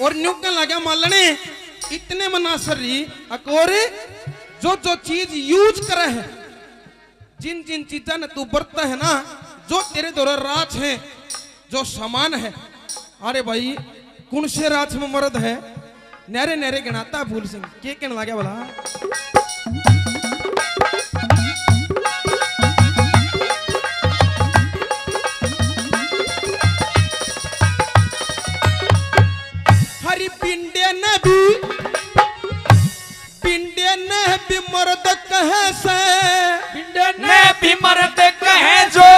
D: और न्यूकन लगा मालने इतने मनासरी अकोरे जो जो चीज यूज करे है जिन जिन चीजा ने तू बरतता है ना जो तेरे द्वारा राज है जो सामान है, अरे भाई कौन से राज में मर्द है नहरे नहरे गिनाता फूल सिंह के कहने लगा बोला हरी पिंडे ने भी मर्द कहे से
F: ने भी मर्द कहे जो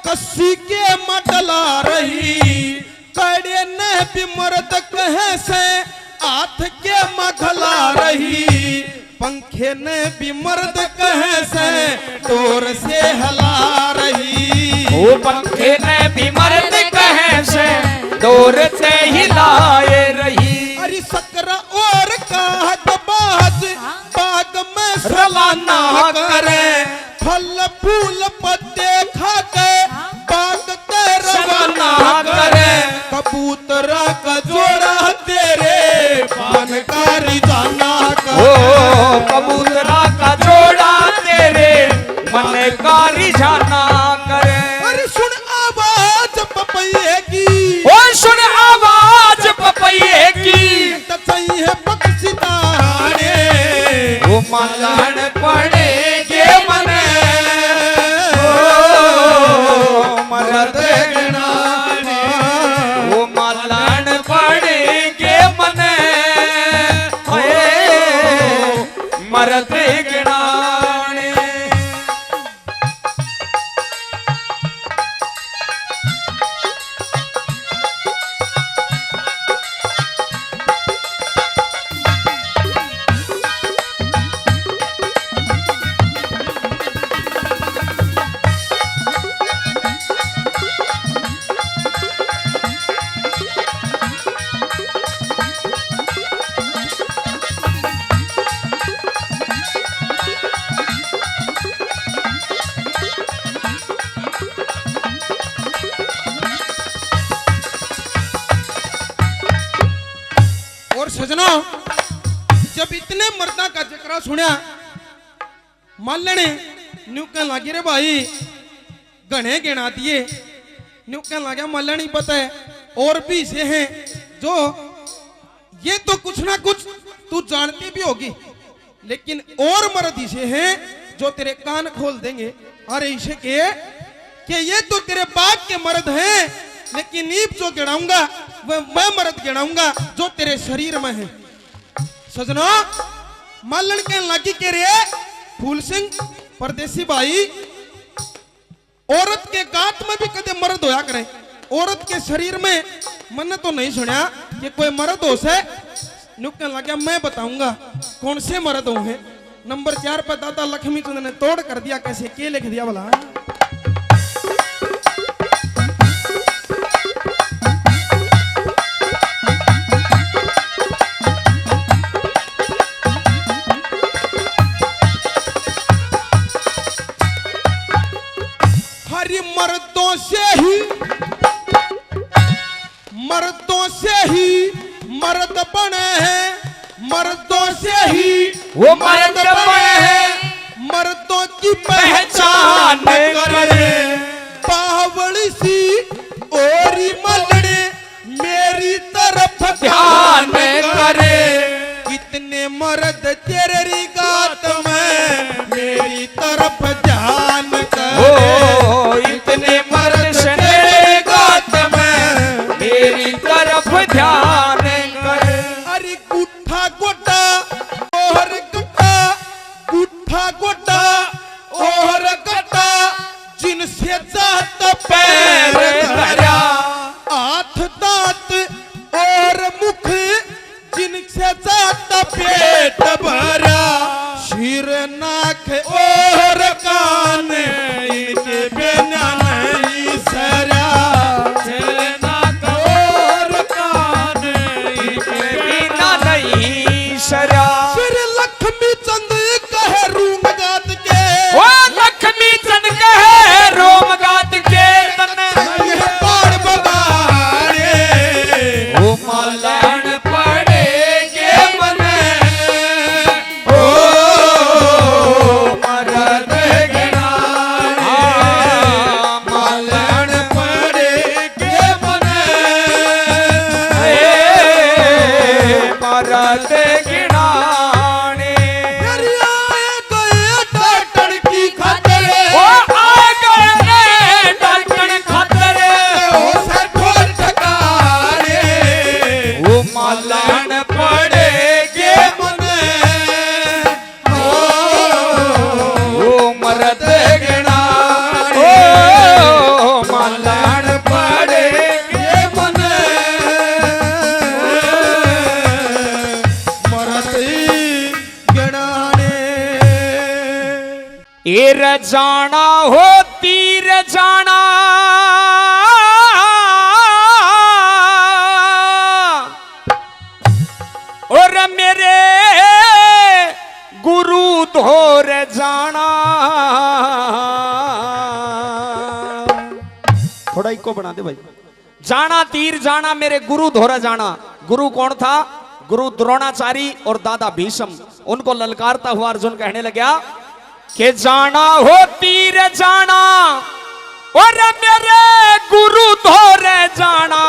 D: कसी के मडला रही कड़े ने भी मर्द कहे से हाथ के मघला रही पंखे ने भी मर्द कहे से डोर से हला रही
F: वो पंखे ने भी मर्द कहे से डोर से हिलाए रही।
D: अरे सकरा और काहत बाज बाग में
F: रवाना
D: करे फल फूल पत्ते खा के बाग के रवाना करे कबूतरा का जोड़ा तेरे पानकारी जाना
F: ओ
D: करे
F: कबूतरा का जोड़ा तेरे मन का रिझाना करे।
D: अरे सुन आवाज पपैये की
F: ओ सुन आवाज पपैये की
D: तो चाहिए पक्षी तारे
F: वो मलन पड़ेगे मने मरद गिनाने वो मलन
D: सजनों जब इतने मर्दा का जिक्र सुनिया मालने न्यू कहने लगी रे भाई गणे गिना दिए न्यू कहने लगा मालने नहीं पता है और भी से हैं जो ये तो कुछ ना कुछ तू जानती भी होगी लेकिन और मर्द इसे हैं जो तेरे कान खोल देंगे। अरे इसे के ये तो तेरे बाप के मर्द हैं लेकिन नीब जो गिनाऊंगा वह मर्द गिनाऊंगा जो तेरे शरीर में है। सजनों मालन के लगी के रे फूल सिंह परदेसी भाई औरत के गात में भी कदे मर्द होया करे औरत के शरीर में मैंने तो नहीं सुना कि कोई मर्द हो से नुकने लगा मैं बताऊंगा कौन से मर्द हो हैं। नंबर 4 पर दादा लक्ष्मी चंद ने तोड़ कर दिया कैसे के लिख दिया बोला हरी मर्दों से ही मर्द बने हैं मर्दों से ही
F: वो मर्द बने हैं
D: मर्दों की पहचान करे बावली सी ओरी मलड़े मेरी तरफ ध्यान करे कितने मर्द तेरे रिगात में मेरी तरफ ध्यान करे
F: इतने मर्द तेरे गात में मेरी तरफ ध्यान करे।
D: अरे गुठा गोटा और गटा गुठा गोटा और गटा जिनसे जात पैर धरा हाथ दांत और मुख जिनसे जात पेट भरा सिर नाक और कान इनके बिना नहीं सरा सिर नाक और कान इनके
F: बिना नहीं सरा।
D: फिर लक्ष्मी चंद कहे रूम गात के
F: वो लक्ष्मी चंद कहे रोम गात के तने
D: पाड़ बगाड़े
F: वो मालन पड़ेगे मने ओ मरद गिनाने
D: मालन पड़ेगे मने
F: मरद गिनाने।
D: दरियाए गए टाटन की खातिर
F: वो आ गए डाकन खतरे
D: ओ सरखोर ठकाने
F: वो मालन पड़ेगे
D: मने
F: वो मरद गिनाने ओ मालन
D: पड़ेगे मने मरत गणाने
F: एर जाना हो तीर जाना और मेरे गुरु धोर जाना। थोड़ा इको बना दे भाई। जाना तीर जाना मेरे गुरु धोरा जाना। गुरु कौन था? गुरु द्रोणाचारी और दादा भीष्म। उनको ललकारता हुआ अर्जुन कहने लगा कि जाना हो तीर जाना और मेरे गुरु धोरे जाना।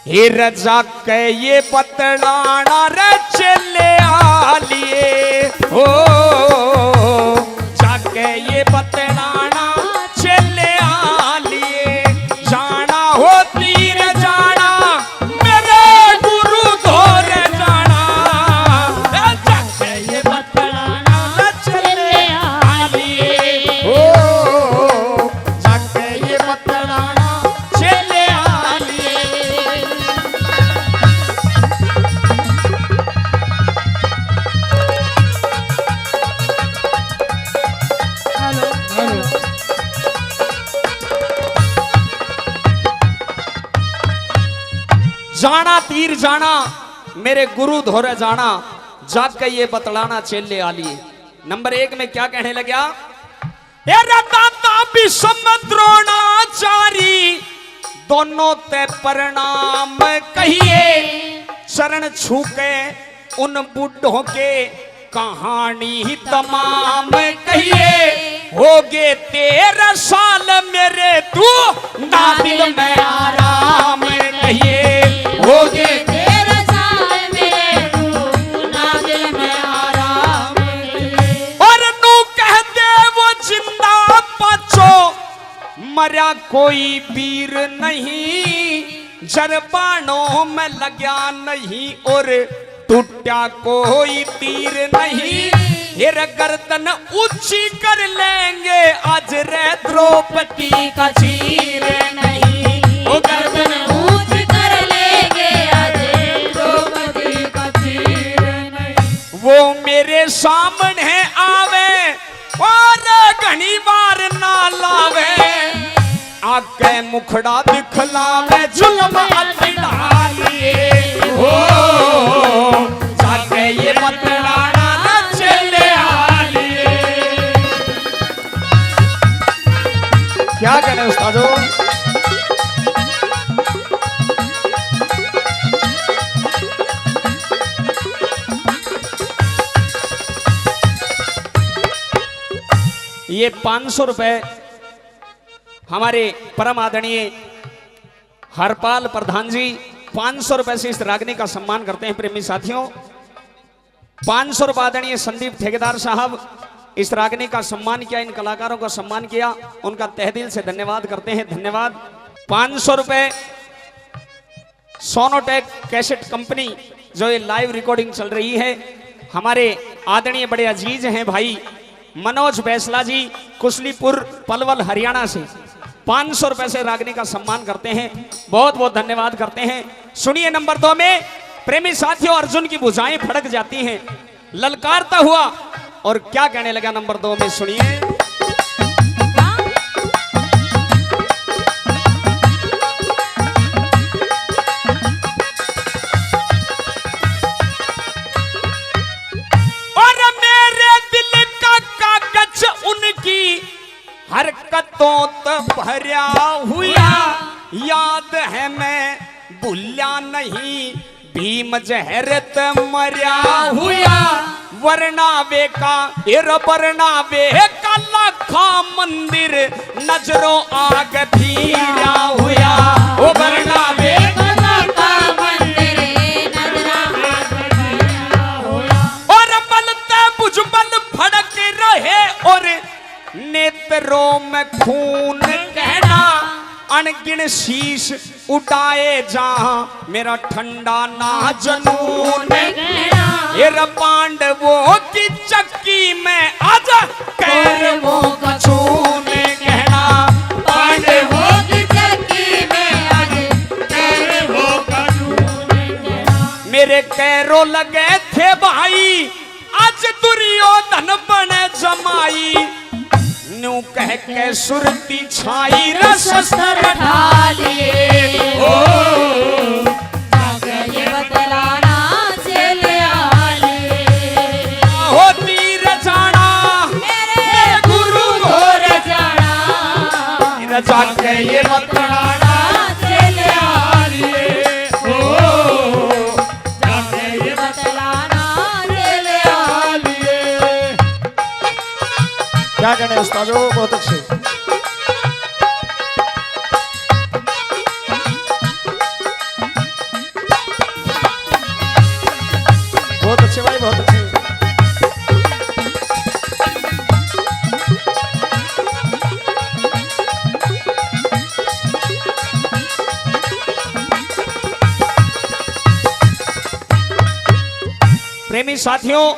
F: हे रजा के ये बतलाना रे चले आलिए हो जाके ये बतलाना चले आलिए। जाना हो तीर जाना मेरे गुरु धोर जाना जाके ये बतलाना चले आलिए हो जाके ये बतलाना चले आलिए। जाना तीर जाना मेरे गुरु धोरे जाना जाके ये बतलाना चेले आलिए। नंबर 1 में क्या कहने लगा? दाता भी द्रोणाचारी दोनों ते प्रणाम कहिए, चरण छू के उन बुढ़ों के कहानी तमाम कहिए। होगे 13 साल मेरे तू ना दिल में आराम कहिए। होगे
A: 13 साल मेरे तू ना दिल में आराम कहिए।
F: और तू कह दे वो जिंदा बचो, मरा कोई वीर नहीं, जरबानों में लगा नहीं और टूटा कोई तीर नहीं। हिर गर्दन ऊंची कर लेंगे आज रे द्रौपदी का चीर नहीं।
A: वो गर्दन ऊंच कर लेंगे आज द्रौपदी का चीर नहीं।
F: वो मेरे सामने आवे और घनी बार ना लावे, आके मुखड़ा दिखलावे जुल्म अल्लाह हो। जाके ये बतलाना न चले आलिए। क्या कहने उस्तादो? ये 500 रुपए हमारे परम आदरणीय हरपाल प्रधान जी 500 रुपए से इस रागनी का सम्मान करते हैं। प्रेमी साथियों, 500 रुपए आदरणीय संदीप ठेकेदार साहब इस रागनी का सम्मान किया, इन कलाकारों का सम्मान किया, उनका तहदिल से धन्यवाद करते हैं। धन्यवाद। 500 रुपए सोनोटेक कैसेट कंपनी जो ये लाइव रिकॉर्डिंग चल रही है, हमारे आदरणीय बड़े अजीज हैं भाई मनोज बैसला जी कुशलीपुर पलवल हरियाणा से 500 रुपए से रागनी का सम्मान करते हैं। बहुत बहुत धन्यवाद करते हैं। सुनिए नंबर 2 में प्रेमी साथियों, अर्जुन की भुजाएं फड़क जाती हैं, ललकारता हुआ और क्या कहने लगा नंबर 2 में, सुनिए। और मेरे दिल का कागज उनकी हरकतों तो भरा हुआ, याद है मैं भूला नहीं, भीम जहरत मरा हुआ, वरनावे का वरनावे का लाखा मंदिर नजरों आग धीरा हुआ। ओ वरनावे
A: का मंदिर नजरों आग धीरा हुआ।
F: और बलते बुझबल फड़क रहे और नेत्रों में खून कहना, अनगिन शीश उठाए जहां मेरा ठंडा ना जनून कहना। ये पांडवों की चक्की में आजा कैरवों का छून कहना। पांडवों की चक्की में आज कैरवों का छून कहना। मेरे कैरो लगे थे भाई, आज दुर्योधन बने जमाई, न्यू कह के सुरती छाई रसस्तर ढालिए। ओ
A: ये बतलाना चले आलिए।
F: हो तीर जाना
A: मेरे गुरु घोर जाना,
F: तीर जाके ये बतलाना
A: चले आलिए। ओ जाके ये बतलाना चले आलिए।
E: क्या कहने उस्तादो, बहुत अच्छे। बहुत अच्छे भाई, बहुत अच्छे।
F: प्रेमी साथियों,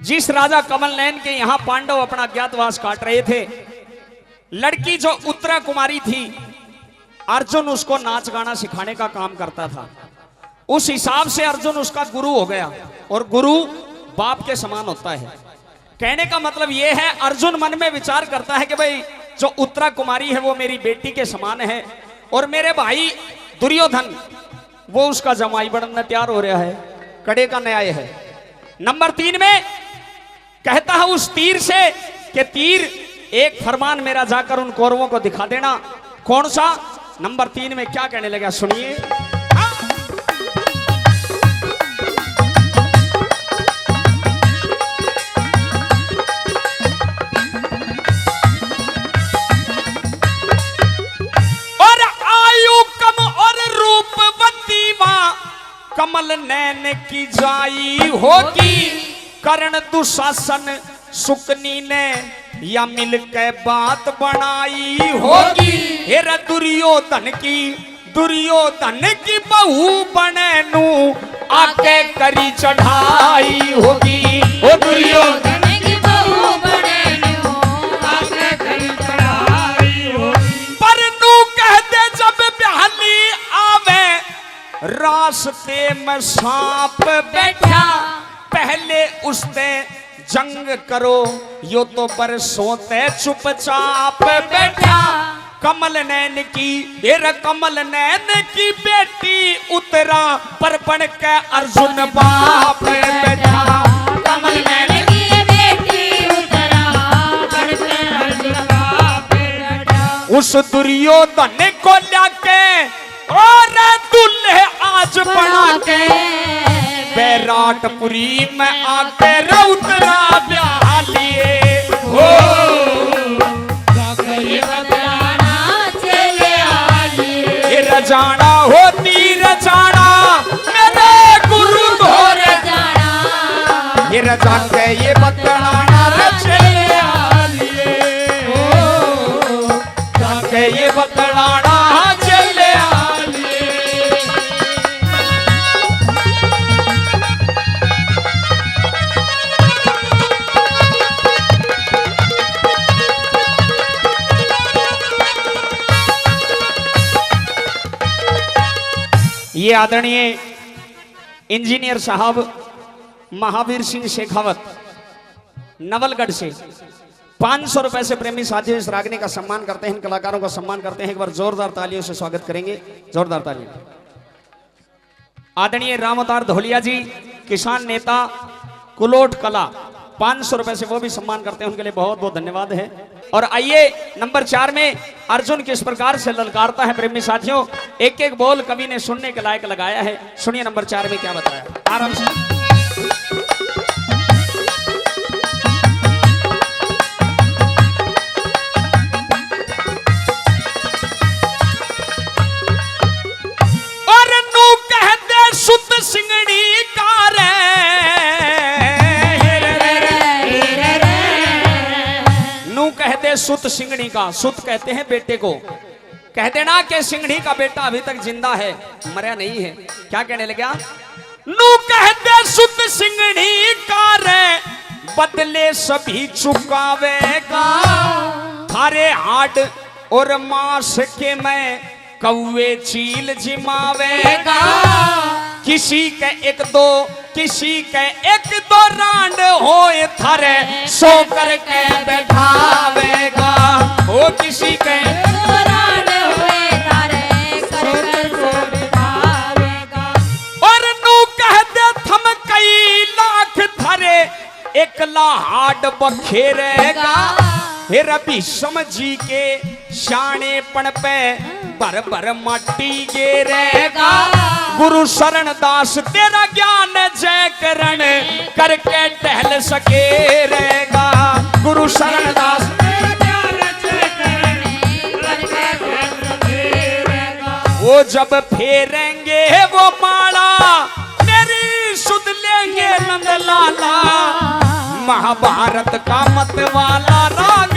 F: जिस राजा कमल नयन के यहां पांडव अपना अज्ञातवास काट रहे थे, लड़की जो उत्तरा कुमारी थी, अर्जुन उसको नाच गाना सिखाने का काम करता था। उस हिसाब से अर्जुन उसका गुरु हो गया, और गुरु बाप के समान होता है। कहने का मतलब यह है, अर्जुन मन में विचार करता है कि भाई जो उत्तरा कुमारी है वो मेरी बेटी के समान है, और मेरे भाई दुर्योधन वो उसका जमाई बनने तैयार हो रहा है। कड़े का न्याय है। नंबर 3 में कहता है उस तीर से कि तीर एक फरमान मेरा जाकर उन कौरवों को दिखा देना। कौन सा? नंबर 3 में क्या कहने लगा सुनिए।
E: और आयु कम और रूपवती मां कमल नैन की जाई होगी, कर्ण दुशासन सुकनी ने या मिलकर बात बनाई होगी। हेरा दुर्योधन की बहू बनेनु आके करी चढ़ाई होगी। ओ दुर्योधन
A: की बहू बनेनु आके करी चढ़ाई होगी।
E: पर नू कहते जब ब्याहली आवे रास्ते में सांप बैठा, पहले उसने जंग करो यो तो बरसों ते चुपचाप बैठा। कमल नैन की बेटी उतरा पर बन के अर्जुन बाप बैठा। कमल नैन की बेटी उतरा बन के अर्जुन बाप बैठा। उस दुर्योधन को लाके और दुल्हे आज बना के बैराटपुरी में आके रौतरा ब्याह लिए। हो रजाना होती रजाना मेरे गुरु घोर जाना, ये रजान के ये बतलाना रचे लिए। जाके ये बतलाना चले आलिए।
F: ये आदरणीय इंजीनियर साहब महावीर सिंह शेखावत नवलगढ़ से 500 रुपए से प्रेमी साथियों इस रागनी का सम्मान करते हैं, इन कलाकारों का सम्मान करते हैं। एक बार जोरदार तालियों से स्वागत करेंगे, जोरदार तालियां। आदरणीय रामअवतार धोलिया जी किसान नेता कुलोट कला 500 रुपए से वो भी सम्मान करते हैं, उनके लिए बहुत बहुत धन्यवाद है। और आइए नंबर 4 में अर्जुन किस प्रकार से ललकारता है प्रेमी साथियों, एक एक बोल कवि ने सुनने के लायक लगाया है। सुनिए नंबर 4 में क्या बताया, आराम से।
E: और नू कहते सुत सिंगड़ी कार
F: कहते सुत सिंगड़ी का, सुत कहते हैं बेटे को, कहते ना कि सिंगड़ी का बेटा अभी तक जिंदा है, मरा नहीं है। क्या कहने लगा?
E: नू कहते सुत सिंगड़ी कार बदले सभी चुकावेगा, थारे हाड और मांस के मैं कौवे चील जिमावेगा। किसी के एक दो रांड होए थारे सो करके बैठावेगा। ओ किसी के
A: दो रांड होए थारे सो बैठावेगा।
E: और नू कहते थम कई लाख थारे एकला हाड बखेरेगा। हे रबी समझी के शानेपन पे भर भर माटी गिरेगा। गुरु शरण दास तेरा ज्ञान जय करण करके टहल सके रहेगा। गुरु शरण दास तेरा ज्ञान जय करण करके टहल सके रहेगा। वो जब फेरेंगे वो माला मेरी सुध लेंगे नंद लाला। महाभारत का मत वाला राग